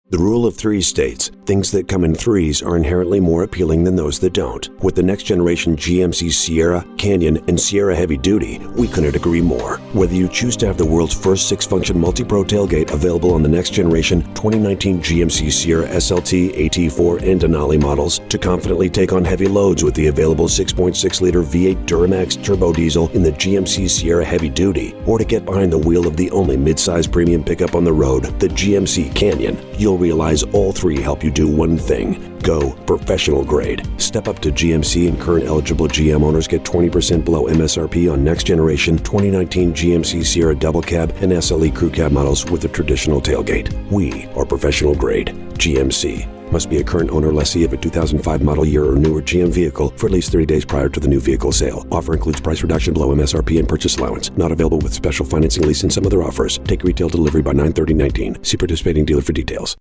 The rule of three states, things that come in threes are inherently more appealing than those that don't. With the next generation GMC Sierra, Canyon, and Sierra Heavy Duty, we couldn't agree more. Whether you choose to have the world's first 6-function multi-pro tailgate available on the next generation 2019 GMC Sierra SLT, AT4, and Denali models, to confidently take on heavy loads with the available 6.6-liter V8 Duramax turbo diesel in the GMC Sierra Heavy Duty, or to get behind the wheel of the only mid-size premium pickup on the road, the GMC Canyon, you'll realize all three help you do one thing: go professional grade. Step up to GMC, and current eligible GM owners get 20% below MSRP on next generation 2019 GMC Sierra Double Cab and SLE Crew Cab models with a traditional tailgate. We are professional grade. GMC. Must be a current owner lessee of a 2005 model year or newer GM vehicle for at least 30 days prior to the new vehicle sale. Offer includes price reduction below MSRP and purchase allowance. Not available with special financing, lease, and some other offers. Take retail delivery by 9/30/19. See participating dealer for details.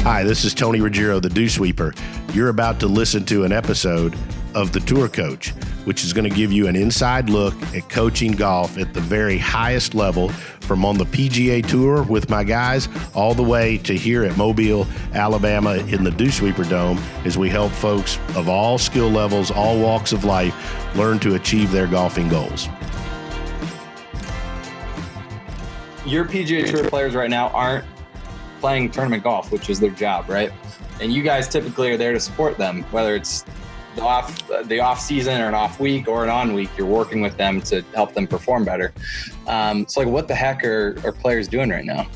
Hi, this is Tony Ruggiero, the Dew Sweeper. You're about to listen to an episode of The Tour Coach, which is going to give you an inside look at coaching golf at the very highest level, from on the PGA Tour with my guys all the way to here at Mobile, Alabama in the Dew Sweeper Dome, as we help folks of all skill levels, all walks of life, learn to achieve their golfing goals. Your PGA Tour players right now aren't playing tournament golf, which is their job, right? And you guys typically are there to support them, whether it's the off season or an off week or an on week. You're working with them to help them perform better. So like, what the heck are players doing right now?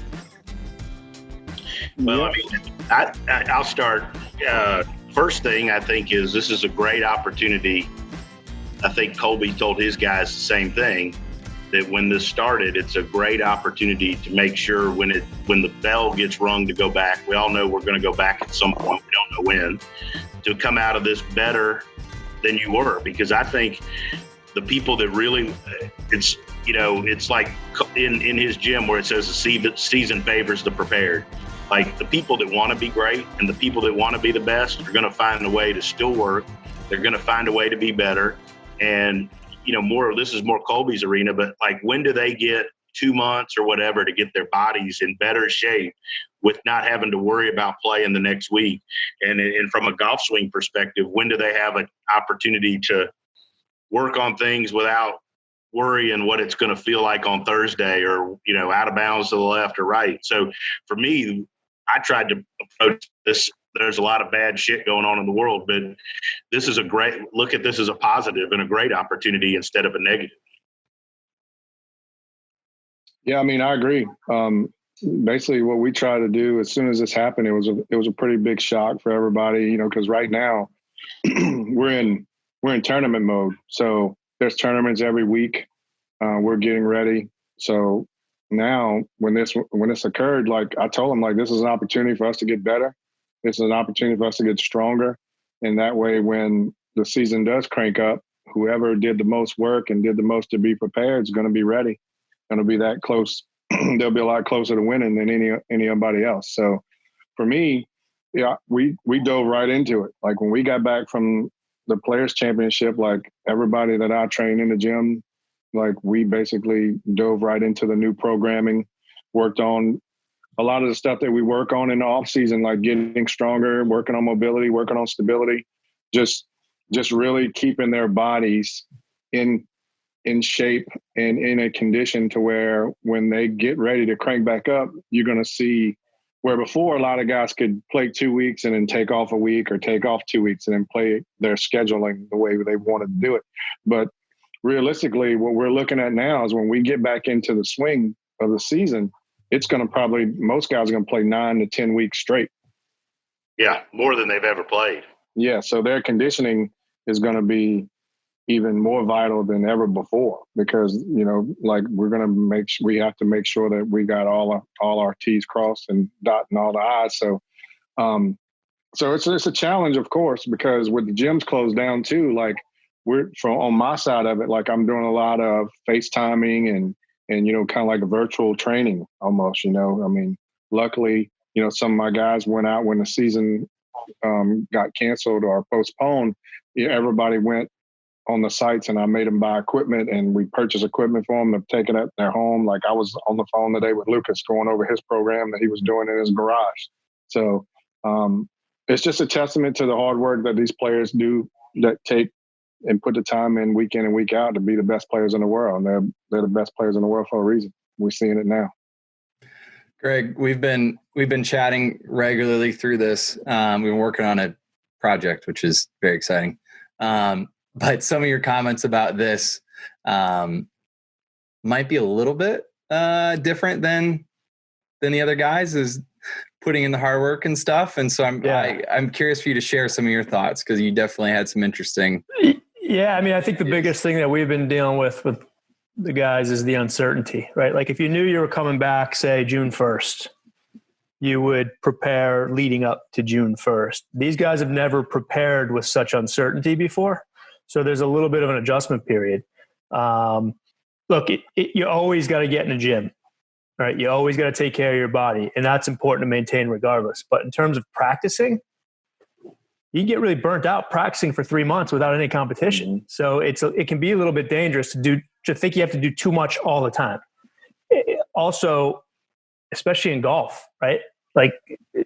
Well, I mean, I'll start. First thing I think is this is a great opportunity. I think Kolby told his guys the same thing, that when this started, it's a great opportunity to make sure when the bell gets rung to go back, we all know we're going to go back at some point, we don't know when, to come out of this better than you were. Because I think the people that really, it's like in his gym where it says the season favors the prepared. Like, the people that want to be great and the people that want to be the best are going to find a way to still work. They're going to find a way to be better. And this is more Kolby's arena, but like, when do they get 2 months or whatever to get their bodies in better shape with not having to worry about playing the next week? And from a golf swing perspective, when do they have an opportunity to work on things without worrying what it's going to feel like on Thursday, or, out of bounds to the left or right? So for me, I tried to approach this. There's a lot of bad shit going on in the world, but this is look at this as a positive and a great opportunity instead of a negative. Yeah, I mean, I agree. Basically what we try to do as soon as this happened, it was a pretty big shock for everybody, because right now we're in tournament mode. So there's tournaments every week. We're getting ready. So now when this occurred, like I told them, like, this is an opportunity for us to get better. This is an opportunity for us to get stronger. And that way, when the season does crank up, whoever did the most work and did the most to be prepared is going to be ready. Going to be that close. They'll be a lot closer to winning than anybody else. So for me, yeah, we dove right into it. Like, when we got back from the Players Championship, like, everybody that I train in the gym, like, we basically dove right into the new programming, worked on a lot of the stuff that we work on in the off season, like getting stronger, working on mobility, working on stability, just really keeping their bodies in shape and in a condition to where when they get ready to crank back up, you're going to see where before a lot of guys could play 2 weeks and then take off a week, or take off 2 weeks and then play their scheduling the way they wanted to do it. But realistically, what we're looking at now is when we get back into the swing of the season, it's going to most guys are going to play 9 to 10 weeks straight. Yeah, more than they've ever played. Yeah, so their conditioning is going to be even more vital than ever before, because, like, we have to make sure that we got all our T's crossed and dotting all the I's. So, it's a challenge, of course, because with the gyms closed down too, like, on my side of it, like, I'm doing a lot of FaceTiming and kind of like a virtual training almost, I mean, luckily, some of my guys went out when the season got canceled or postponed. Everybody went on the sites, and I made them buy equipment, and we purchased equipment for them to take it at their home. Like I was on the phone today with Lucas going over his program that he was doing in his garage. So it's just a testament to the hard work that these players do, that take and put the time in week in and week out to be the best players in the world. And they're the best players in the world for a reason. We're seeing it now. Greg, we've been chatting regularly through this. We've been working on a project, which is very exciting. But some of your comments about this might be a little bit different than the other guys, is putting in the hard work and stuff. And so I'm curious for you to share some of your thoughts, because you definitely had some interesting. Yeah, I mean, I think the biggest thing that we've been dealing with the guys is the uncertainty, right? Like if you knew you were coming back, say June 1st, you would prepare leading up to June 1st. These guys have never prepared with such uncertainty before. So there's a little bit of an adjustment period. Look, you always got to get in the gym, right? You always got to take care of your body, and that's important to maintain regardless. But in terms of practicing, you can get really burnt out practicing for 3 months without any competition. So it can be a little bit dangerous to think you have to do too much all the time. Also, especially in golf, right? Like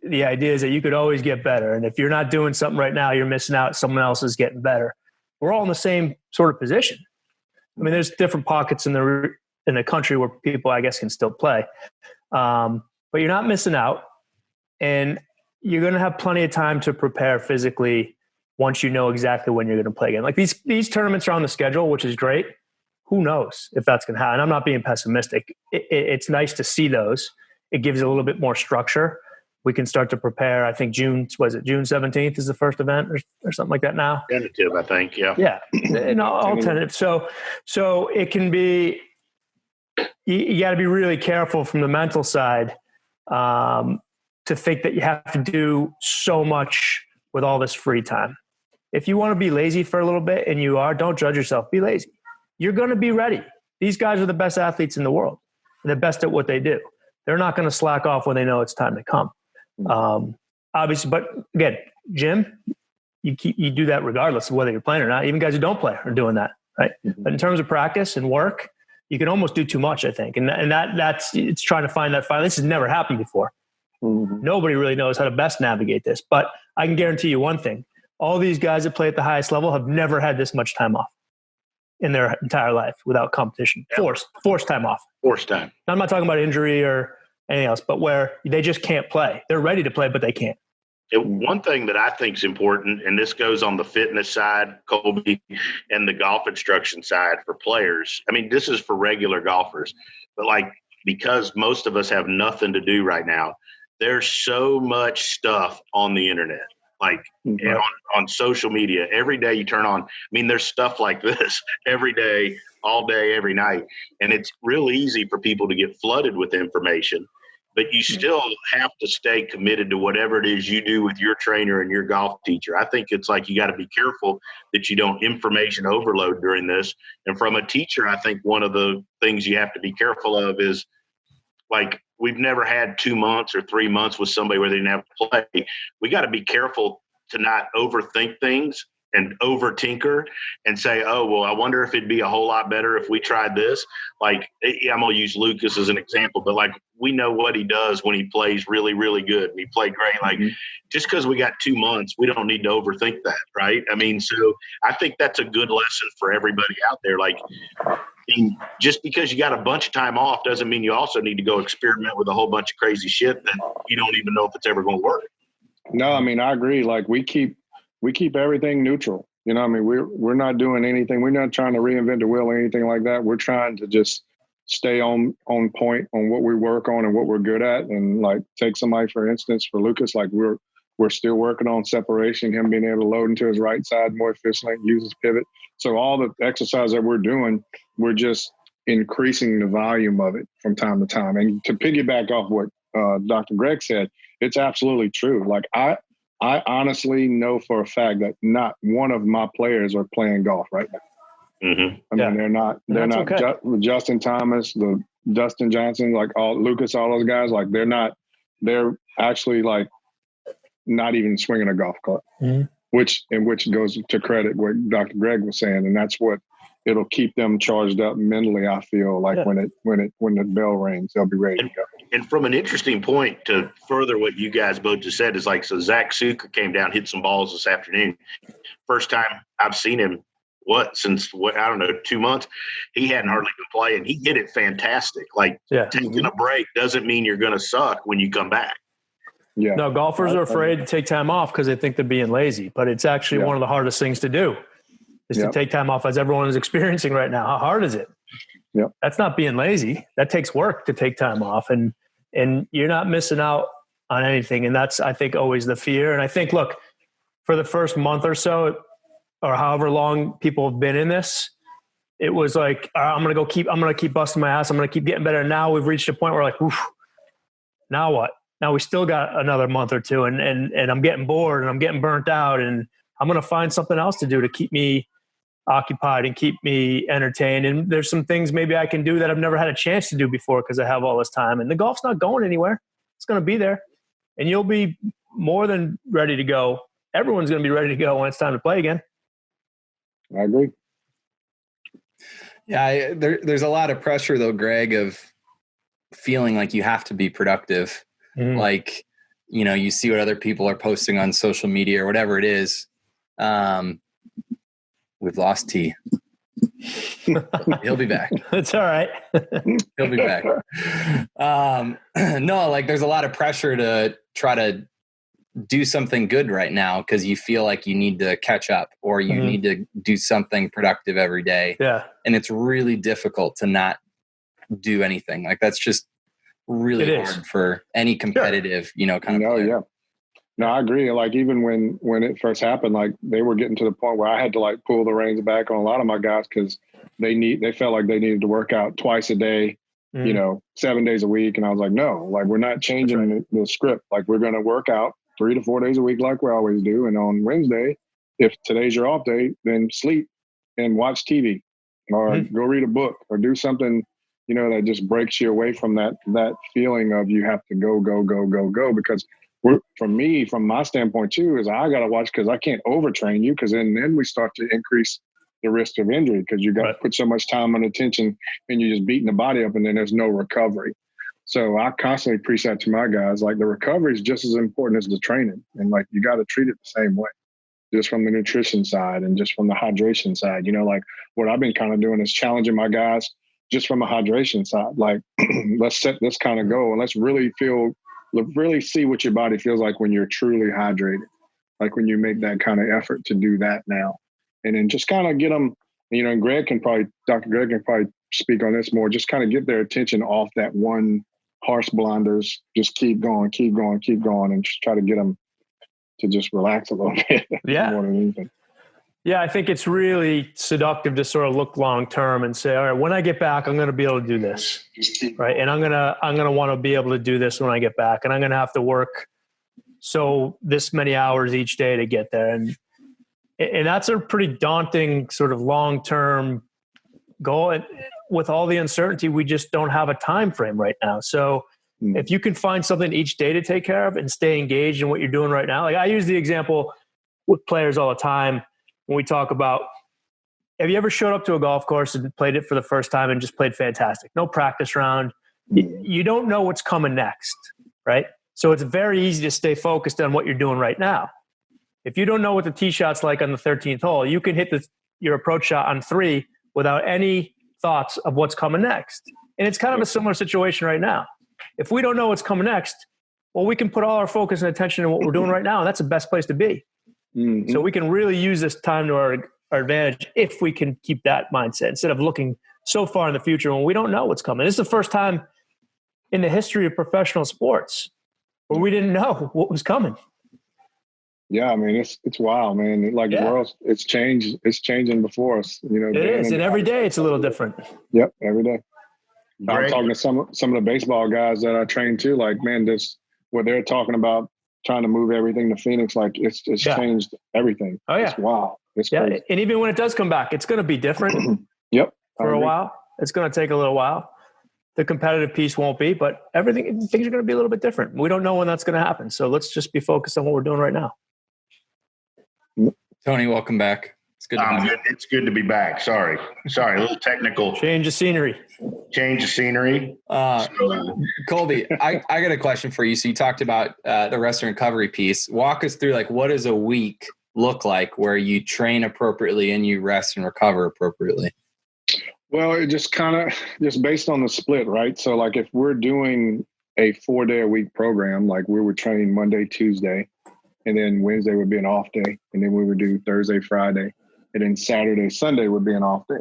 the idea is that you could always get better. And if you're not doing something right now, you're missing out. Someone else is getting better. We're all in the same sort of position. I mean, there's different pockets in the country where people, I guess, can still play. But you're not missing out. And you're going to have plenty of time to prepare physically once you know exactly when you're going to play again. Like these tournaments are on the schedule, which is great. Who knows if that's going to happen? I'm not being pessimistic. It's nice to see those. It gives a little bit more structure. We can start to prepare. I think June 17th is the first event or something like that now. Tentative, I think. Yeah. Yeah. All tentative. So it can be, you got to be really careful from the mental side to think that you have to do so much with all this free time. If you want to be lazy for a little bit, and you are, don't judge yourself. Be lazy. You're going to be ready. These guys are the best athletes in the world. They're the best at what they do. They're not going to slack off when they know it's time to come. Obviously, but again, gym, you do that regardless of whether you're playing or not. Even guys who don't play are doing that, right? But in terms of practice and work, you can almost do too much, I think. And that's it's trying to find that fine. This has never happened before. Nobody really knows how to best navigate this. But I can guarantee you one thing. All these guys that play at the highest level have never had this much time off in their entire life without competition. Forced time off. Forced time. I'm not talking about injury or anything else, but where they just can't play. They're ready to play, but they can't. One thing that I think is important, and this goes on the fitness side, Kolby, and the golf instruction side for players. I mean, this is for regular golfers, but because most of us have nothing to do right now, there's so much stuff on the internet, and on social media. Every day you turn on, I mean, there's stuff like this every day, all day, every night. And it's real easy for people to get flooded with information, but you still have to stay committed to whatever it is you do with your trainer and your golf teacher. I think it's you got to be careful that you don't information overload during this. And from a teacher, I think one of the things you have to be careful of is we've never had 2 months or 3 months with somebody where they didn't have to play. We got to be careful to not overthink things and over tinker and say, oh, well, I wonder if it'd be a whole lot better if we tried this. I'm going to use Lucas as an example, but we know what he does when he plays really, really good. And he played great. Just because we got 2 months, we don't need to overthink that. Right. I mean, so I think that's a good lesson for everybody out there. Just because you got a bunch of time off doesn't mean you also need to go experiment with a whole bunch of crazy shit that you don't even know if it's ever going to work. No, I mean, I agree. We keep everything neutral. You know, I mean, we're not doing anything. We're not trying to reinvent the wheel or anything like that. We're trying to just stay on point on what we work on and what we're good at. And take somebody, for instance, for Lucas, we're still working on separation, him being able to load into his right side more efficiently, use his pivot. So all the exercise that we're doing, we're just increasing the volume of it from time to time. And to piggyback off what Dr. Greg said, it's absolutely true. I honestly know for a fact that not one of my players are playing golf right now. I mean, they're not okay. Justin Thomas, the Dustin Johnson, Lucas, all those guys, they're actually not even swinging a golf club. which goes to credit what Dr. Greg was saying, and that's what it'll keep them charged up mentally. I feel like when the bell rings, they'll be ready to go. And from an interesting point to further what you guys both just said is like, so Zach Suka came down, hit some balls this afternoon. First time I've seen him, since I don't know, 2 months. He hadn't hardly been playing. He hit it fantastic. Like taking a break doesn't mean you're going to suck when you come back. Yeah. No, golfers are afraid to take time off because they think they're being lazy, but it's actually one of the hardest things to do is to take time off, as everyone is experiencing right now. How hard is it? Yep. That's not being lazy. That takes work to take time off, and you're not missing out on anything. And that's, I think, always the fear. And I think, look, for the first month or so, or however long people have been in this, it was like, I'm going to keep busting my ass. I'm going to keep getting better. And now we've reached a point where like, oof, now what? Now we still got another month or two, and I'm getting bored and I'm getting burnt out, and I'm going to find something else to do to keep me occupied and keep me entertained. And there's some things maybe I can do that I've never had a chance to do before because I have all this time. And the golf's not going anywhere. It's going to be there, and you'll be more than ready to go. Everyone's going to be ready to go when it's time to play again. I agree. Yeah, there's a lot of pressure though, Greg, of feeling like you have to be productive. Like, you see what other people are posting on social media or whatever it is. We've lost T. He'll be back. It's all right. He'll be back. No, like there's a lot of pressure to try to do something good right now because you feel like you need to catch up or you need to do something productive every day. Yeah. And it's really difficult to not do anything. Like that's just really hard for any competitive, kind of player. Yeah. No, I agree. Like even when it first happened, like they were getting to the point where I had to like pull the reins back on a lot of my guys because they felt like they needed to work out twice a day, 7 days a week. And I was like, no, like we're not changing the script. Like we're going to work out 3 to 4 days a week like we always do. And on Wednesday, if today's your off day, then sleep and watch TV or go read a book or do something, that just breaks you away from that feeling of you have to go. Because from my standpoint too, is I got to watch because I can't overtrain you because then we start to increase the risk of injury because you got to put so much time and attention and you're just beating the body up and then there's no recovery. So I constantly preach that to my guys, like the recovery is just as important as the training. And like, you got to treat it the same way, just from the nutrition side and just from the hydration side. Like what I've been kind of doing is challenging my guys just from a hydration side. Like, let's set this kind of goal and let's really see what your body feels like when you're truly hydrated. Like when you make that kind of effort to do that now. And then just kind of get them, and Dr. Greg can probably speak on this more, just kind of get their attention off that one harsh blinders, just keep going, and just try to get them to just relax a little bit. More than anything. Yeah, I think it's really seductive to sort of look long term and say, all right, when I get back, I'm going to be able to do this, right? And I'm going to want to be able to do this when I get back, and I'm going to have to work so this many hours each day to get there, and that's a pretty daunting sort of long term goal. And with all the uncertainty, we just don't have a time frame right now. So if you can find something each day to take care of and stay engaged in what you're doing right now, like I use the example with players all the time. When we talk about, have you ever showed up to a golf course and played it for the first time and just played fantastic? No practice round. You don't know what's coming next, right? So it's very easy to stay focused on what you're doing right now. If you don't know what the tee shot's like on the 13th hole, you can hit your approach shot on 3 without any thoughts of what's coming next. And it's kind of a similar situation right now. If we don't know what's coming next, well, we can put all our focus and attention on what we're doing right now, and that's the best place to be. So we can really use this time to our advantage if we can keep that mindset instead of looking so far in the future when we don't know what's coming. This is the first time in the history of professional sports where we didn't know what was coming. Yeah, I mean, it's wild, man. Like the world, it's changed. It's changing before us. It is, and every day it's a little different. Yep, every day. Greg? I'm talking to some of the baseball guys that I train too. Like, man, what they're talking about, trying to move everything to Phoenix, like it's changed everything. Oh yeah, it's wild. It's crazy. And even when it does come back, it's going to be different. Yep, for a while, it's going to take a little while. The competitive piece won't be, but things are going to be a little bit different. We don't know when that's going to happen, so let's just be focused on what we're doing right now. Tony, welcome back. It's good to have you. It's good to be back. Sorry, a little technical Change of scenery. Kolby, I got a question for you. So you talked about the rest and recovery piece. Walk us through, like, what does a week look like where you train appropriately and you rest and recover appropriately? Well, it just kind of just based on the split, right? So like if we're doing a 4-day-a-week program, like we would train Monday, Tuesday, and then Wednesday would be an off day, and then we would do Thursday, Friday, and then Saturday, Sunday would be an off day.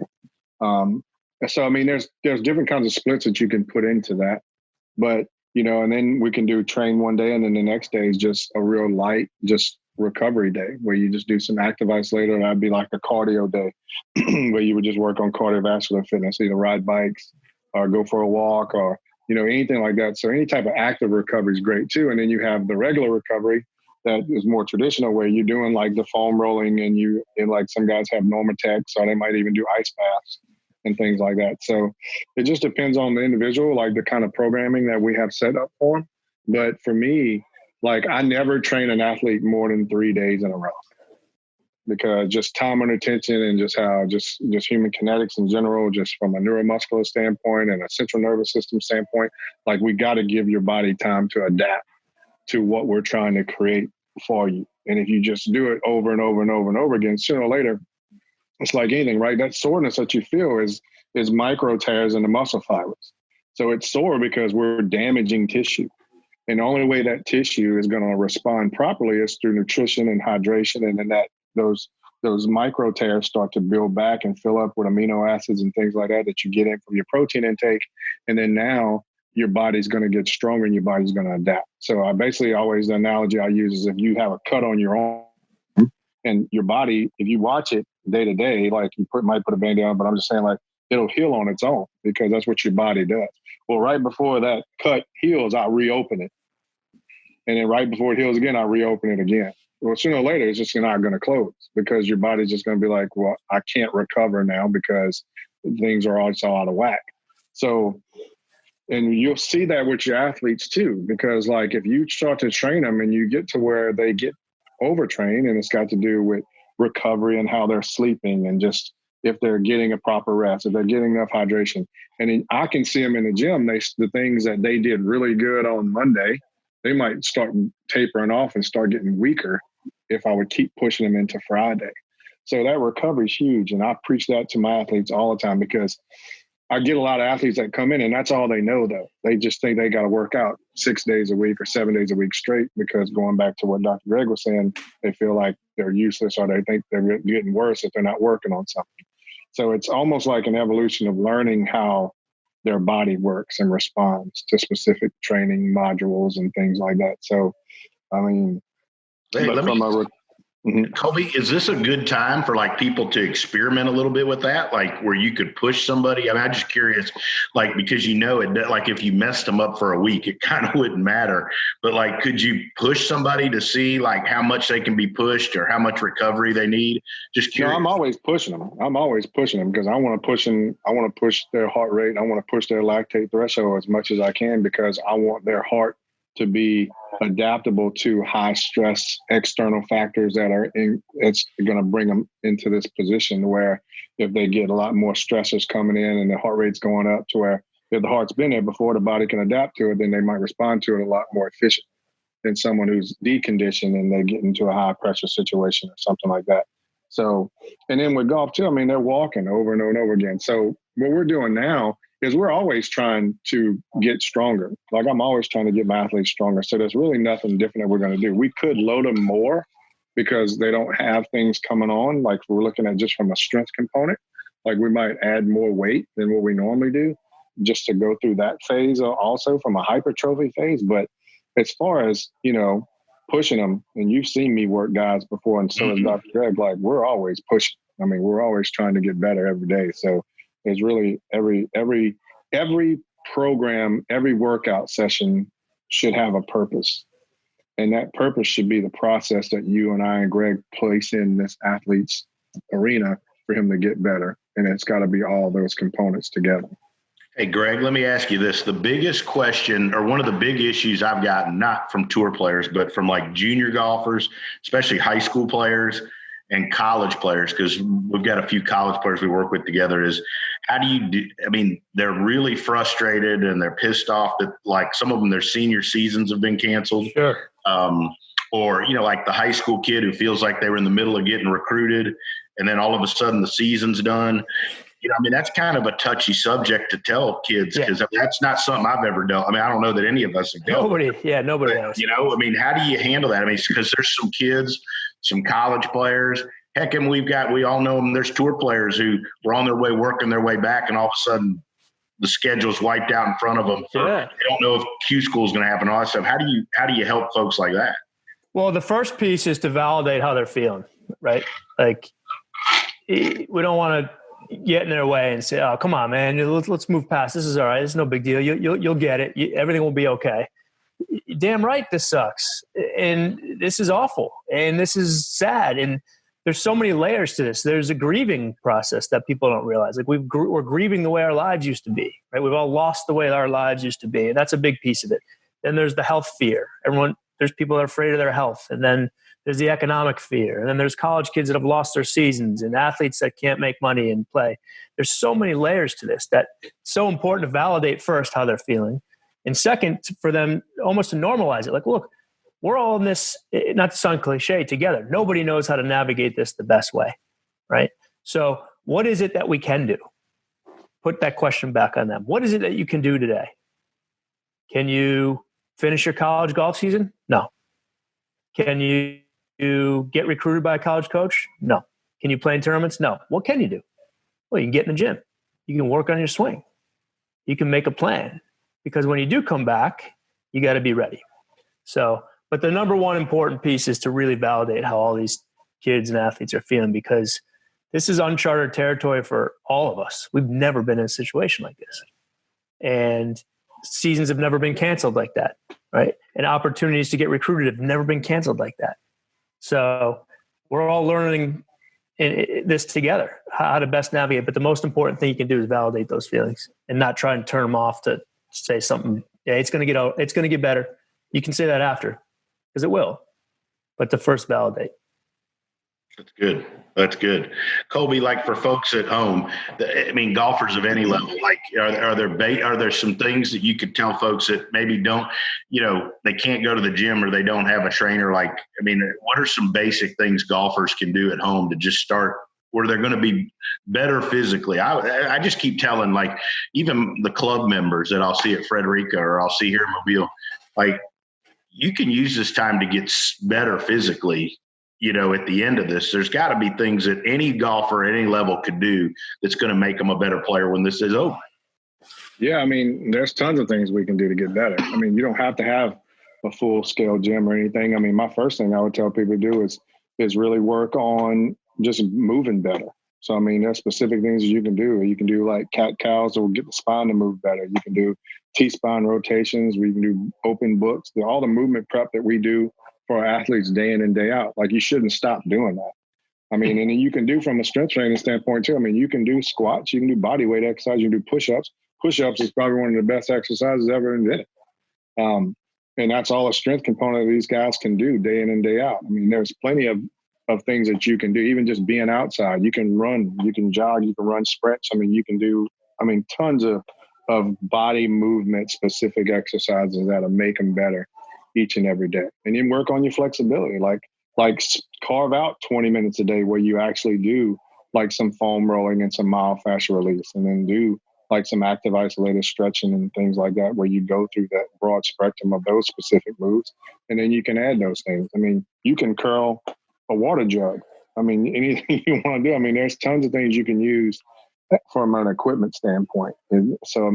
So I mean, there's different kinds of splits that you can put into that, but and then we can do train one day, and then the next day is just a real light, just recovery day where you just do some active isolator. That'd be like a cardio day where you would just work on cardiovascular fitness, either ride bikes or go for a walk or anything like that. So any type of active recovery is great too. And then you have the regular recovery that is more traditional where you're doing like the foam rolling and like some guys have Normatec, or they might even do ice baths and things like that. So it just depends on the individual, like the kind of programming that we have set up for them. But for me, like I never train an athlete more than 3 days in a row because just time and attention and just how just human kinetics in general, just from a neuromuscular standpoint and a central nervous system standpoint, like we got to give your body time to adapt to what we're trying to create for you. And if you just do it over and over and over and over again, sooner or later, it's like anything, right? That soreness that you feel is micro tears in the muscle fibers. So it's sore because we're damaging tissue. And the only way that tissue is going to respond properly is through nutrition and hydration. And then those micro tears start to build back and fill up with amino acids and things like that you get in from your protein intake. And then now your body's going to get stronger and your body's going to adapt. So I basically always, the analogy I use is if you have a cut on your arm and your body, if you watch it day to day, like you might put a Band-Aid on, but I'm just saying like it'll heal on its own because that's what your body does. Well, right before that cut heals, I reopen it. And then right before it heals again, I reopen it again. Well, sooner or later, it's just not going to close because your body's just going to be like, well, I can't recover now because things are also out of whack. So, and you'll see that with your athletes too, because like if you start to train them and you get to where they get overtrained, and it's got to do with recovery and how they're sleeping and just if they're getting a proper rest, if they're getting enough hydration. And then I can see them in the gym, the things that they did really good on Monday, they might start tapering off and start getting weaker if I would keep pushing them into Friday. So that recovery is huge. And I preach that to my athletes all the time because I get a lot of athletes that come in and that's all they know though. They just think they got to work out 6 days a week or 7 days a week straight because going back to what Dr. Greg was saying, they feel like they're useless or they think they're getting worse if they're not working on something. So it's almost like an evolution of learning how their body works and responds to specific training modules and things like that. So, I mean, Kolby, is this a good time for like people to experiment a little bit with that? Like where you could push somebody? I mean, I'm just curious, like, because it, like if you messed them up for a week, it kind of wouldn't matter. But like, could you push somebody to see like how much they can be pushed or how much recovery they need? Just curious. No, I'm always pushing them. Because I want to push them. I want to push their heart rate. I want to push their lactate threshold as much as I can because I want their heart to be adaptable to high stress external factors that are it's going to bring them into this position where if they get a lot more stressors coming in and the heart rate's going up to where if the heart's been there before, the body can adapt to it, then they might respond to it a lot more efficient than someone who's deconditioned and they get into a high pressure situation or something like that. So, and then with golf too, I mean, they're walking over and over and over again. So what we're doing now is we're always trying to get stronger. Like I'm always trying to get my athletes stronger. So there's really nothing different that we're going to do. We could load them more because they don't have things coming on. Like we're looking at just from a strength component, like we might add more weight than what we normally do just to go through that phase also from a hypertrophy phase. But as far as, pushing them, and you've seen me work guys before, and so has Dr. Greg, like we're always pushing. I mean, we're always trying to get better every day. So there's really every program, every workout session should have a purpose. And that purpose should be the process that you and I and Greg place in this athlete's arena for him to get better. And it's got to be all those components together. Hey, Greg, let me ask you this. The biggest question or one of the big issues I've gotten, not from tour players, but from like junior golfers, especially high school players, and college players, because we've got a few college players we work with together, is how do you do? I mean, they're really frustrated and they're pissed off that, like, some of them, their senior seasons have been canceled. Sure. Or, like the high school kid who feels like they were in the middle of getting recruited and then all of a sudden the season's done. That's kind of a touchy subject to tell kids, because that's not something I've ever dealt. I don't know that any of us have dealt with. Nobody has. How do you handle that? Because there's some kids, some college players. Heck, and we all know them. There's tour players who were on their way, working their way back, and all of a sudden the schedule's wiped out in front of them. They don't know if Q school is going to happen, all that stuff. How do you help folks like that? Well, the first piece is to validate how they're feeling, right? Like, we don't want to get in their way and say, "Oh, come on, man, let's move past. This is all right. It's no big deal. You'll get it. Everything will be okay." Damn right, this sucks, and this is awful, and this is sad, and there's so many layers to this. There's a grieving process that people don't realize. Like, we're grieving the way our lives used to be, right? We've all lost the way our lives used to be, and that's a big piece of it. Then there's the health fear. There's people that are afraid of their health, and then there's the economic fear, and then there's college kids that have lost their seasons, and athletes that can't make money and play. There's so many layers to this that it's so important to validate first how they're feeling, and second, for them almost to normalize it. Like, look, we're all in this, not to sound cliche, together. Nobody knows how to navigate this the best way, right? So what is it that we can do? Put that question back on them. What is it that you can do today? Can you finish your college golf season? No. Can you get recruited by a college coach? No. Can you play in tournaments? No. What can you do? Well, you can get in the gym. You can work on your swing. You can make a plan, because when you do come back, you got to be ready. So, but the number one important piece is to really validate how all these kids and athletes are feeling, because this is uncharted territory for all of us. We've never been in a situation like this. And seasons have never been canceled like that, right? And opportunities to get recruited have never been canceled like that. So we're all learning this together, how to best navigate. But the most important thing you can do is validate those feelings and not try and turn them off to say something. Yeah, it's going to get better. You can say that after, because it will. But to first validate. That's good. Kolby, like, for folks at home, golfers of any level, like, are there some things that you could tell folks that maybe don't, they can't go to the gym or they don't have a trainer? Like, what are some basic things golfers can do at home to just start where they're going to be better physically? I just keep telling, like, even the club members that I'll see at Frederica or I'll see here in Mobile, like, you can use this time to get better physically. At the end of this, there's got to be things that any golfer at any level could do that's going to make them a better player when this is over. Yeah, there's tons of things we can do to get better. You don't have to have a full-scale gym or anything. My first thing I would tell people to do is really work on just moving better. So, there's specific things that you can do. You can do, like, cat-cows that will get the spine to move better. You can do T-spine rotations. We can do open books. All the movement prep that we do for our athletes day in and day out. Like, you shouldn't stop doing that. And then you can do, from a strength training standpoint too, you can do squats, you can do body weight exercise, you can do push-ups. Push-ups is probably one of the best exercises ever invented. And that's all a strength component that these guys can do day in and day out. There's plenty of things that you can do, even just being outside. You can run, you can jog, you can run sprints. You can do, tons of body movement specific exercises that'll make them better each and every day. And then work on your flexibility, like carve out 20 minutes a day where you actually do, like, some foam rolling and some myofascial release, and then do, like, some active isolated stretching and things like that, where you go through that broad spectrum of those specific moves. And then you can add those things. You can curl a water jug. Anything you want to do. There's tons of things you can use from an equipment standpoint. And so,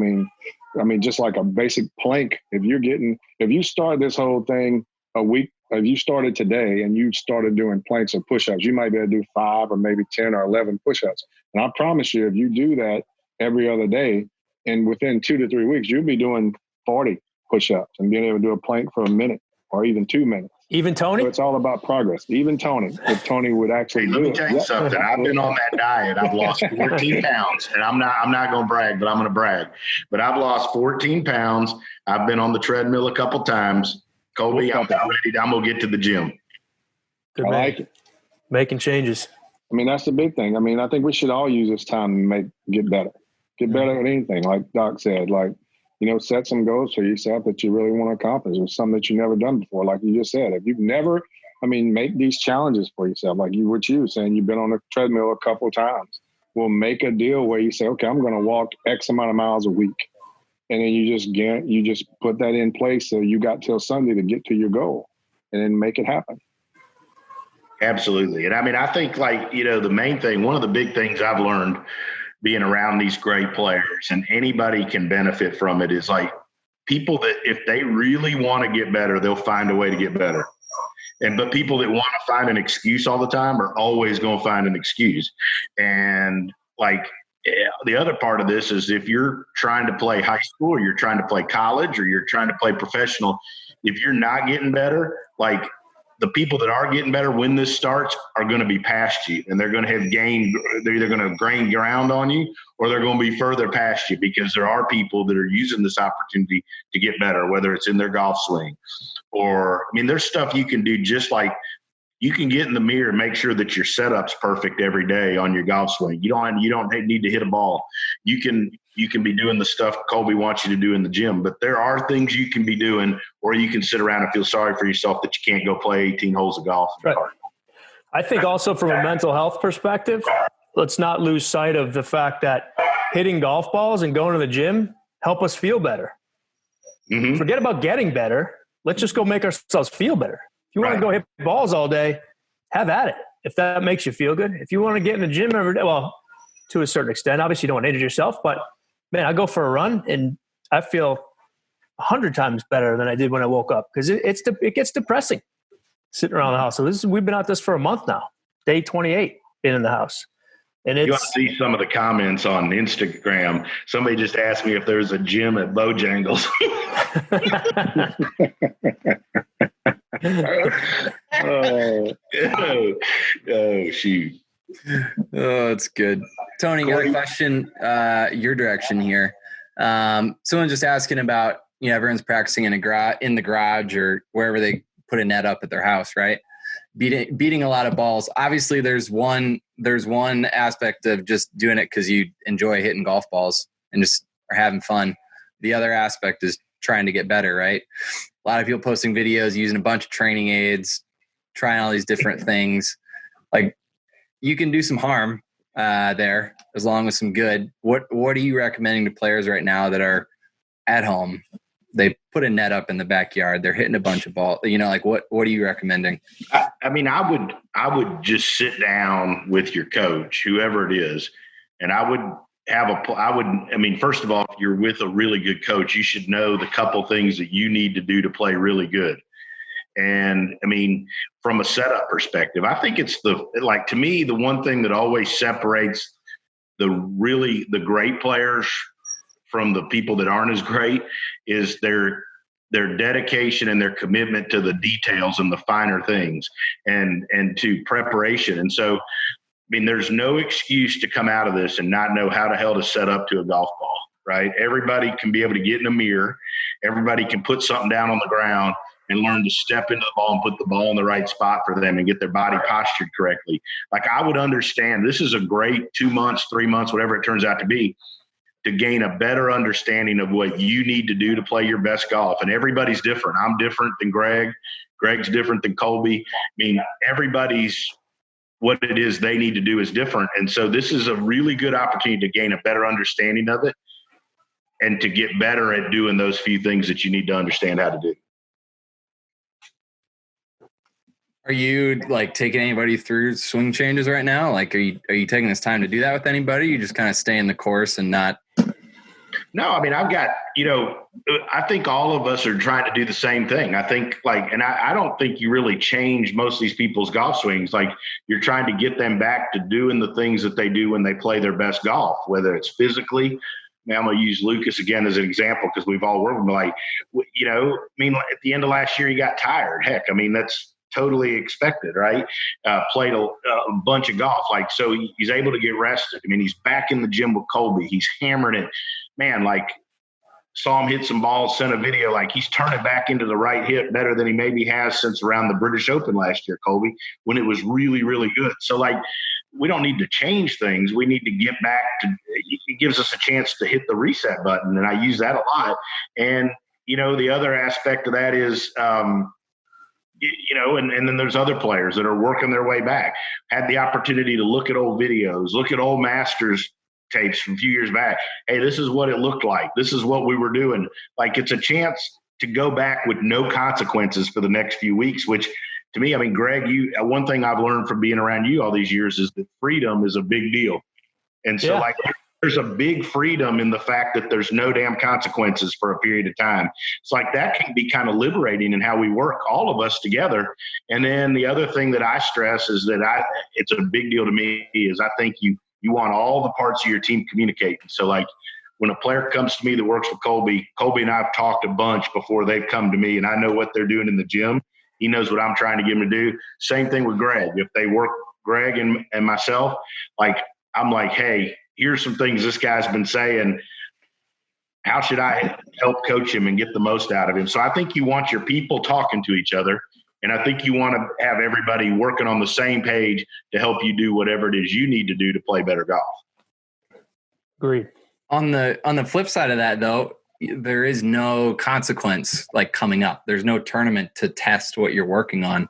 just like a basic plank, if you start this whole thing a week, if you started today and you started doing planks or push-ups, you might be able to do 5 or maybe 10 or 11 push-ups. And I promise you, if you do that every other day, and within 2 to 3 weeks, you'll be doing 40 push-ups and being able to do a plank for a minute or even 2 minutes. Even Tony? So it's all about progress. Even Tony, if Tony would actually do it. Let me tell you something. I've been on that diet. I've lost 14 pounds, and I'm not going to brag, but I'm going to brag. But I've lost 14 pounds. I've been on the treadmill a couple times. Kolby, I'm ready. I'm going to get to the gym. I like it. Making changes. I mean, that's the big thing. I mean, I think we should all use this time to get better. Get better at anything, like Doc said. Like, set some goals for yourself that you really want to accomplish, or something that you've never done before. Like you just said, if you've never, make these challenges for yourself. Like you were saying, you've been on the treadmill a couple of times. Well, make a deal where you say, okay, I'm going to walk X amount of miles a week. And then you just put that in place. So you got till Sunday to get to your goal and then make it happen. Absolutely. And I think the main thing, one of the big things I've learned being around these great players, and anybody can benefit from it, is like people that if they really want to get better, they'll find a way to get better. But people that want to find an excuse all the time are always going to find an excuse. And the other part of this is if you're trying to play high school, or you're trying to play college, or you're trying to play professional, if you're not getting better, the people that are getting better when this starts are going to be past you, and they're going to have gained. They're either going to gain ground on you, or they're going to be further past you, because there are people that are using this opportunity to get better, whether it's in their golf swing or, there's stuff you can do, just like you can get in the mirror and make sure that your setup's perfect every day on your golf swing. You don't need to hit a ball. You can be doing the stuff Kolby wants you to do in the gym, but there are things you can be doing, or you can sit around and feel sorry for yourself that you can't go play 18 holes of golf. Right. I think also from a mental health perspective, let's not lose sight of the fact that hitting golf balls and going to the gym help us feel better. Mm-hmm. Forget about getting better. Let's just go make ourselves feel better. If you want to go hit balls all day, have at it. If that makes you feel good. If you want to get in the gym every day, well, to a certain extent, obviously you don't want to injure yourself, but man, I go for a run and I feel 100 times better than I did when I woke up, because it gets depressing sitting around the house. So we've been at this for a month now, day 28 being in the house. And you want to see some of the comments on Instagram. Somebody just asked me if there's a gym at Bojangles. oh, shoot. Oh, it's good. Tony, got a question, your direction here. Someone just asking about, everyone's practicing in the garage or wherever they put a net up at their house, right? Beating a lot of balls. Obviously there's one aspect of just doing it because you enjoy hitting golf balls and just are having fun. The other aspect is trying to get better, right? A lot of people posting videos, using a bunch of training aids, trying all these different things. You can do some harm there as long as some good. What are you recommending to players right now that are at home? They put a net up in the backyard. They're hitting a bunch of balls. What are you recommending? I would just sit down with your coach, whoever it is, and I would first of all, if you're with a really good coach, you should know the couple things that you need to do to play really good. And from a setup perspective, I think it's to me, the one thing that always separates the great players from the people that aren't as great is their dedication and their commitment to the details and the finer things and to preparation. And so, there's no excuse to come out of this and not know how the hell to set up to a golf ball, right? Everybody can be able to get in a mirror. Everybody can put something down on the ground and learn to step into the ball and put the ball in the right spot for them and get their body postured correctly. I would understand this is a great 2 months, 3 months, whatever it turns out to be, to gain a better understanding of what you need to do to play your best golf. And everybody's different. I'm different than Greg. Greg's different than Kolby. Everybody's what it is they need to do is different. And so this is a really good opportunity to gain a better understanding of it and to get better at doing those few things that you need to understand how to do. Are you taking anybody through swing changes right now? Are you taking this time to do that with anybody? You just kind of stay in the course and not? No, I've got, I think all of us are trying to do the same thing. I think and I don't think you really change most of these people's golf swings. You're trying to get them back to doing the things that they do when they play their best golf, whether it's physically. Now I'm going to use Lucas again as an example because we've all worked with him. At the end of last year, he got tired. Heck, that's totally expected, right? Played a bunch of golf. So he's able to get rested. He's back in the gym with Kolby. He's hammering it. Man, saw him hit some balls, sent a video, like he's turning back into the right hip better than he maybe has since around the British Open last year, Kolby, when it was really, really good. So like, we don't need to change things. We need to get back to, it gives us a chance to hit the reset button. And I use that a lot. And, the other aspect of that is, and then there's other players that are working their way back. Had the opportunity to look at old videos, look at old Masters tapes from a few years back. Hey, this is what it looked like. This is what we were doing. Like, it's a chance to go back with no consequences for the next few weeks, which to me, I mean, Greg, one thing I've learned from being around you all these years is that freedom is a big deal. And so like, there's a big freedom in the fact that there's no damn consequences for a period of time. It's like, that can be kind of liberating in how we work, all of us together. And then the other thing that I stress is that it's a big deal to me is I think you want all the parts of your team communicating. So like, when a player comes to me that works with Kolby and I have talked a bunch before they've come to me, and I know what they're doing in the gym. He knows what I'm trying to get him to do. Same thing with Greg. If they work Greg and myself, like, I'm like, hey, here's some things this guy's been saying. How should I help coach him and get the most out of him? So I think you want your people talking to each other. And I think you want to have everybody working on the same page to help you do whatever it is you need to do to play better golf. Agreed. On the flip side of that, though, there is no consequence like coming up. There's no tournament to test what you're working on.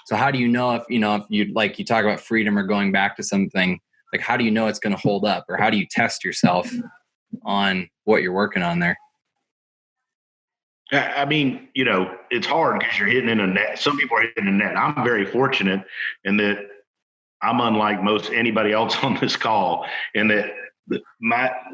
So how do you know if you like, you talk about freedom or going back to something, like, how do you know it's going to hold up, or how do you test yourself on what you're working on there? I mean, it's hard because you're hitting in a net. Some people are hitting a net. I'm very fortunate in that I'm unlike most anybody else on this call, in that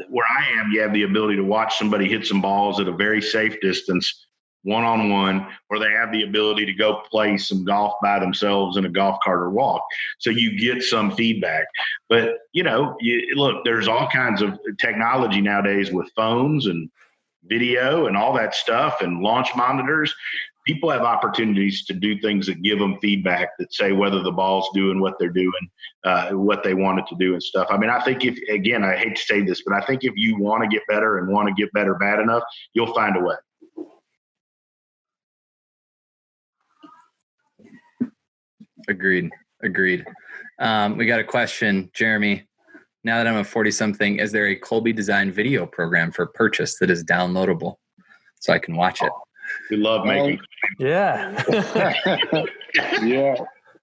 where I am, you have the ability to watch somebody hit some balls at a very safe distance, one-on-one, or they have the ability to go play some golf by themselves in a golf cart or walk. So you get some feedback. But, look, there's all kinds of technology nowadays with phones and video and all that stuff and launch monitors. People have opportunities to do things that give them feedback that say whether the ball's doing what they're doing, what they want it to do and stuff. I mean, I think I hate to say this, but I think if you want to get better and want to get better bad enough, you'll find a way. Agreed. We got a question, Jeremy. Now that I'm a 40-something, is there a Kolby design video program for purchase that is downloadable so I can watch it? We love making. Yeah. Yeah.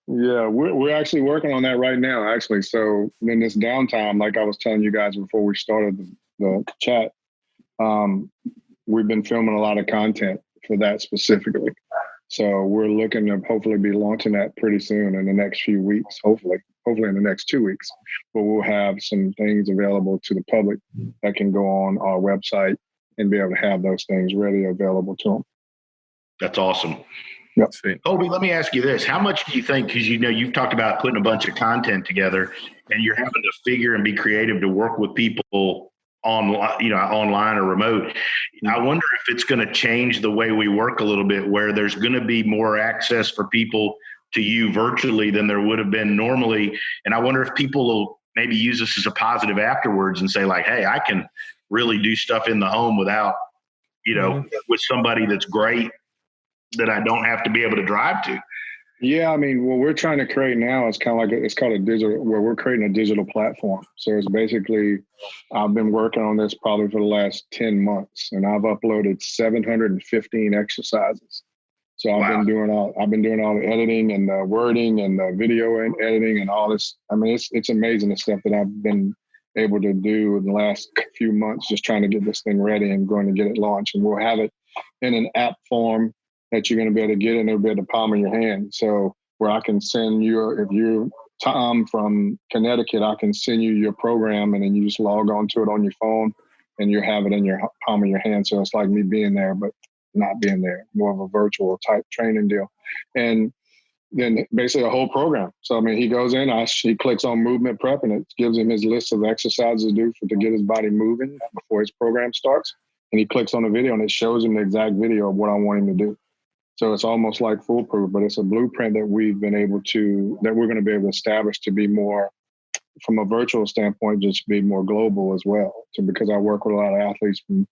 We're actually working on that right now, actually. So in this downtime, like I was telling you guys before we started the chat, we've been filming a lot of content for that specifically. So we're looking to hopefully be launching that pretty soon in the next few weeks, hopefully in the next 2 weeks. But we'll have some things available to the public that can go on our website and be able to have those things ready available to them. That's awesome. Yep. Sweet. Kolby, let me ask you this. How much do you think, because you've talked about putting a bunch of content together and you're having to figure and be creative to work with people online or remote. I wonder if it's going to change the way we work a little bit, where there's going to be more access for people to you virtually than there would have been normally. And I wonder if people will maybe use this as a positive afterwards and say like, hey, I can really do stuff in the home without, with somebody that's great that I don't have to be able to drive to. Yeah, I mean, what we're trying to create now is kind of like it's called a digital, where we're creating a digital platform. So it's basically, I've been working on this probably for the last 10 months, and I've uploaded 715 exercises. So I've been doing all the editing and the wording and the video and editing and all this. I mean, it's amazing the stuff that I've been able to do in the last few months, just trying to get this thing ready and going to get it launched. And we'll have it in an app form that you're going to be able to get in there, be at the palm of your hand. So where I can send you, if you're Tom from Connecticut, I can send you your program and then you just log on to it on your phone and you have it in your palm of your hand. So it's like me being there, but not being there, more of a virtual type training deal. And then basically a whole program. So, I mean, he goes in, he clicks on movement prep and it gives him his list of exercises to do to get his body moving before his program starts. And he clicks on the video and it shows him the exact video of what I want him to do. So it's almost like foolproof, but it's a blueprint that we're going to be able to establish to be more, from a virtual standpoint, just be more global as well. So because I work with a lot of athletes from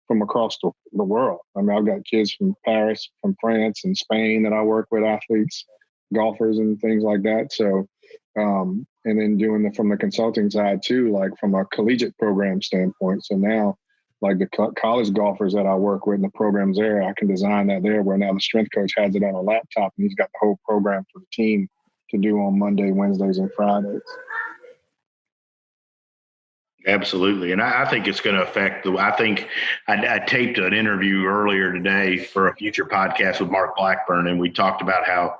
from across the world. I mean, I've got kids from Paris, from France, and Spain that I work with, athletes, golfers, and things like that. So, and then doing from the consulting side too, like from a collegiate program standpoint. So now, like the college golfers that I work with in the programs there, I can design that there, where now the strength coach has it on a laptop and he's got the whole program for the team to do on Monday, Wednesdays, and Fridays. Absolutely. And I think it's going to affect I think I taped an interview earlier today for a future podcast with Mark Blackburn, and we talked about how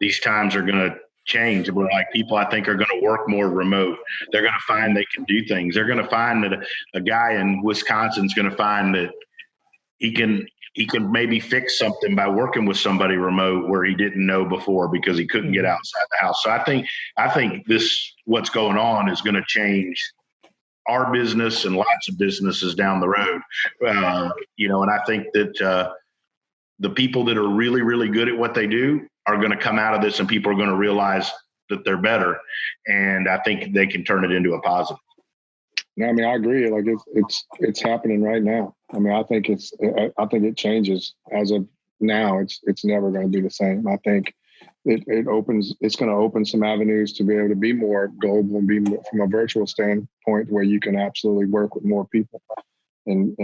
these times are going to change. We're like, people I think are going to work more remote. They're going to find they can do things. They're going to find that a guy in Wisconsin is going to find that he can maybe fix something by working with somebody remote where he didn't know before because he couldn't get outside the house. So I think what's going on is going to change our business and lots of businesses down the road. And I think that the people that are really, really good at what they do are going to come out of this, and people are going to realize that they're better. And I think they can turn it into a positive. No, I mean, I agree. Like it's happening right now. I mean, I think it changes as of now. It's never going to be the same. I think it's going to open some avenues to be able to be more global and be more, from a virtual standpoint, where you can absolutely work with more people and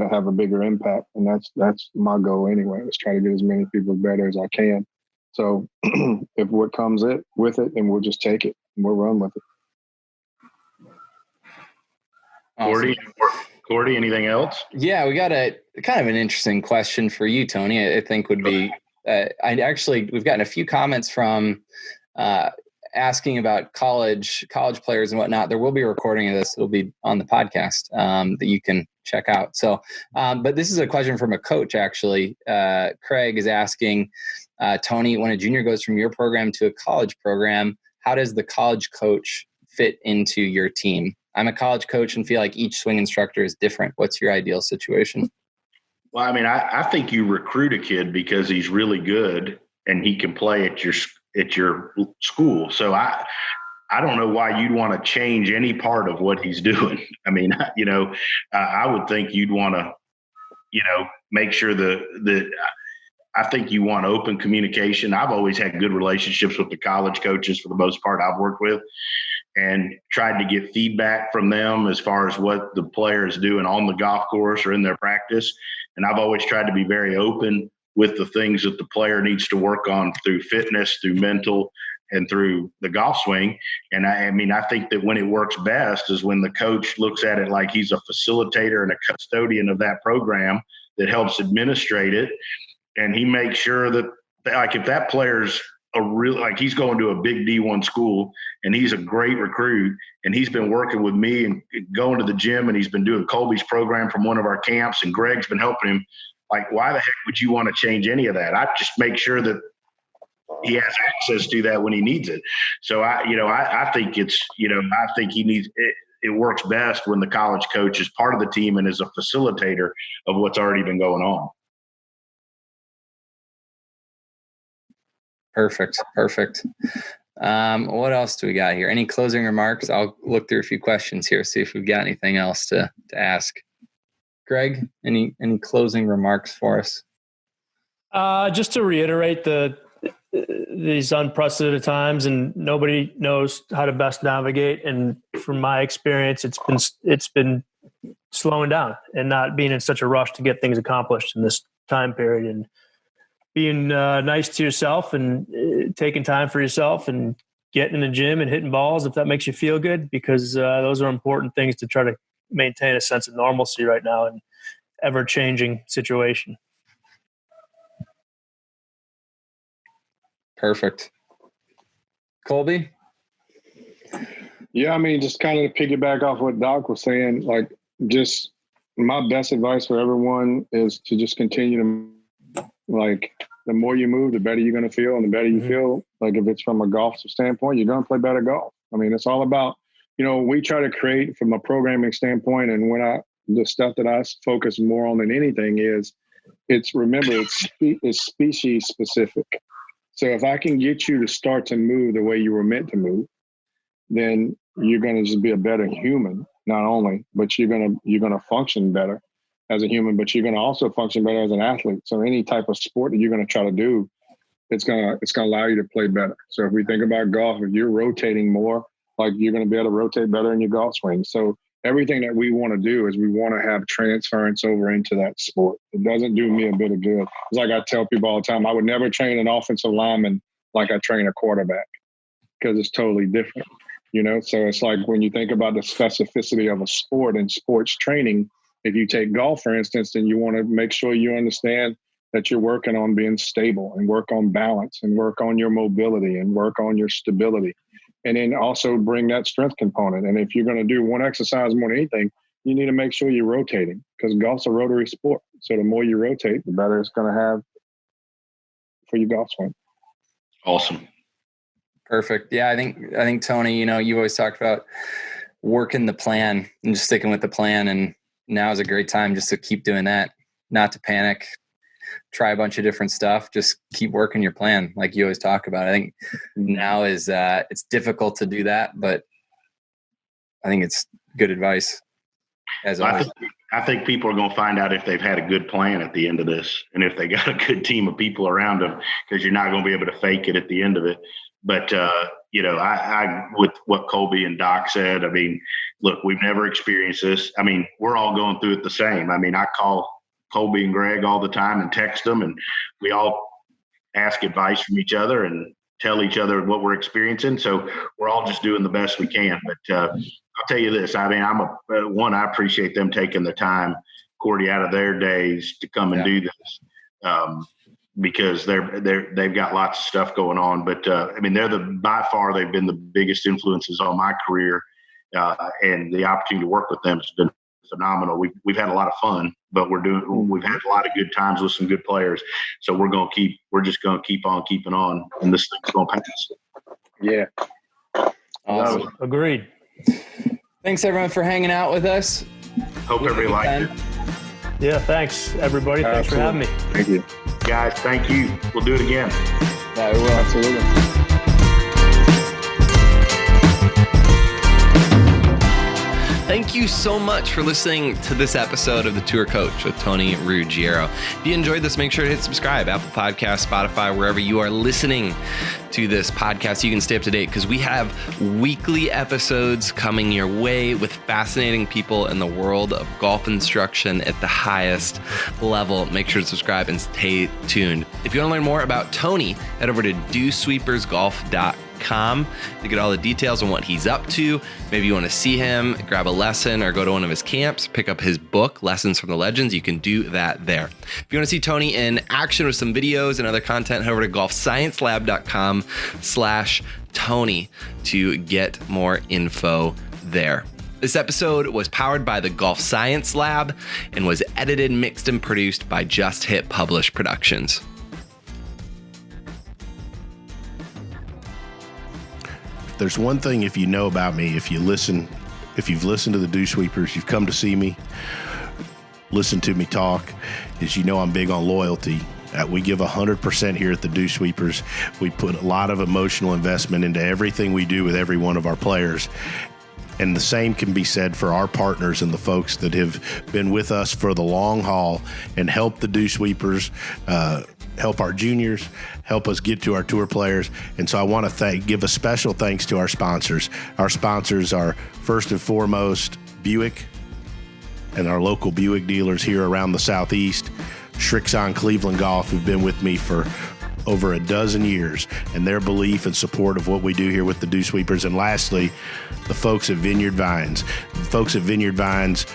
have a bigger impact. And that's my goal anyway, is try to get as many people better as I can. So if what comes with it, then we'll just take it and we'll run with it. Awesome. Cordy, anything else? Yeah, we got a kind of an interesting question for you, Tony. I think would be, we've gotten a few comments from asking about college players and whatnot. There will be a recording of this. It'll be on the podcast that you can check out. So, but this is a question from a coach, actually. Craig is asking, Tony, when a junior goes from your program to a college program, how does the college coach fit into your team? I'm a college coach and feel like each swing instructor is different. What's your ideal situation? Well, I mean, I think you recruit a kid because he's really good and he can play at your school. So I don't know why you'd want to change any part of what he's doing. I mean, I would think you'd want to, make sure that I think you want open communication. I've always had good relationships with the college coaches for the most part I've worked with, and tried to get feedback from them as far as what the player is doing on the golf course or in their practice. And I've always tried to be very open with the things that the player needs to work on through fitness, through mental, and through the golf swing. And I think that when it works best is when the coach looks at it like he's a facilitator and a custodian of that program that helps administrate it. And he makes sure that, like, if that player's he's going to a big D1 school and he's a great recruit and he's been working with me and going to the gym and he's been doing Kolby's program from one of our camps and Greg's been helping him, like, why the heck would you want to change any of that? I just make sure that he has access to that when he needs it. So I think I think he needs it. It works best when the college coach is part of the team and is a facilitator of what's already been going on. Perfect. What else do we got here? Any closing remarks? I'll look through a few questions here, see if we've got anything else to ask. Greg, any closing remarks for us? Just to reiterate these unprecedented times, and nobody knows how to best navigate. And from my experience, it's been slowing down and not being in such a rush to get things accomplished in this time period, and being nice to yourself and taking time for yourself and getting in the gym and hitting balls if that makes you feel good, because those are important things to try to maintain a sense of normalcy right now in ever-changing situation. Perfect. Kolby? Yeah, I mean, just kind of to piggyback off what Doc was saying, like, just my best advice for everyone is to just continue to, like, the more you move, the better you're going to feel. And the better you feel, like, if it's from a golf standpoint, you're going to play better golf. I mean, it's all about, we try to create from a programming standpoint. And the stuff that I focus more on than anything is it's species specific. So if I can get you to start to move the way you were meant to move, then you're going to just be a better human, not only, but you're going to function better. as a human, but you're going to also function better as an athlete. So any type of sport that you're going to try to do, it's going to allow you to play better. So if we think about golf, if you're rotating more, like you're going to be able to rotate better in your golf swing. So everything that we want to do is we want to have transference over into that sport. It doesn't do me a bit of good. It's like I tell people all the time, I would never train an offensive lineman like I train a quarterback, because it's totally different, you know? So it's like when you think about the specificity of a sport and sports training, if you take golf, for instance, then you want to make sure you understand that you're working on being stable and work on balance and work on your mobility and work on your stability. And then also bring that strength component. And if you're going to do one exercise more than anything, you need to make sure you're rotating, because golf's a rotary sport. So the more you rotate, the better it's going to have for your golf swing. Awesome. Perfect. Yeah, I think Tony, you know, you've always talked about working the plan and just sticking with the plan. And now is a great time just to keep doing that, not to panic, try a bunch of different stuff, just keep working your plan like you always talk about. I think now is it's difficult to do that, but I think it's good advice as always. I think people are going to find out if they've had a good plan at the end of this, and if they got a good team of people around them, because you're not going to be able to fake it at the end of it. But, you know, I with what Kolby and Doc said, I mean, look, we've never experienced this. I mean, we're all going through it the same. I mean, I call Kolby and Greg all the time and text them, and we all ask advice from each other and tell each other what we're experiencing. So we're all just doing the best we can. But I'll tell you this, I mean, I appreciate them taking the time, Cordy, out of their days to come and do this, because they've got lots of stuff going on. But I mean, by far they've been the biggest influences on my career, and the opportunity to work with them has been phenomenal. We've had a lot of fun, but we've had a lot of good times with some good players. So we're just going to keep on keeping on, and this thing's going to pass. Yeah. Awesome. Agreed. Thanks everyone for hanging out with us. Hope everybody liked it. Yeah. Thanks everybody. Thanks for having me. Thank you. Guys, thank you. We'll do it again. Yeah, we will. Absolutely. Thank you so much for listening to this episode of The Tour Coach with Tony Ruggiero. If you enjoyed this, make sure to hit subscribe, Apple Podcasts, Spotify, wherever you are listening to this podcast, so you can stay up to date, because we have weekly episodes coming your way with fascinating people in the world of golf instruction at the highest level. Make sure to subscribe and stay tuned. If you want to learn more about Tony, head over to dewsweepersgolf.com to get all the details on what he's up to. Maybe you want to see him, grab a lesson, or go to one of his camps, pick up his book, Lessons from the Legends. You can do that there. If you want to see Tony in action with some videos and other content, head over to golfsciencelab.com/Tony to get more info there. This episode was powered by the Golf Science Lab and was edited, mixed, and produced by Just Hit Publish Productions. There's one thing, if you know about me, if you've listened to the Dew Sweepers, you've come to see me, listen to me talk, is you know I'm big on loyalty. We give 100% here at the Dew Sweepers. We put a lot of emotional investment into everything we do with every one of our players. And the same can be said for our partners and the folks that have been with us for the long haul and help the Dew Sweepers, help our juniors, help us get to our tour players. And so I want to give a special thanks to our sponsors. Our sponsors are first and foremost Buick and our local Buick dealers here around the Southeast, Shrixon Cleveland Golf, who've been with me for over a dozen years, and their belief and support of what we do here with the Dew Sweepers. And lastly, the folks at Vineyard Vines. The folks at Vineyard Vines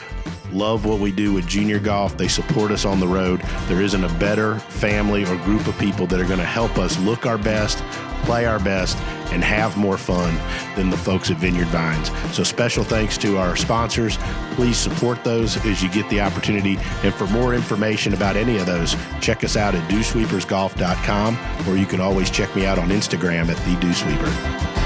love what we do with junior golf. They support us on the road. There isn't a better family or group of people that are going to help us look our best, play our best, and have more fun than the folks at Vineyard Vines. So special thanks to our sponsors. Please support those as you get the opportunity. And for more information about any of those, check us out at dewsweepersgolf.com, or you can always check me out on Instagram at @thedewsweeper.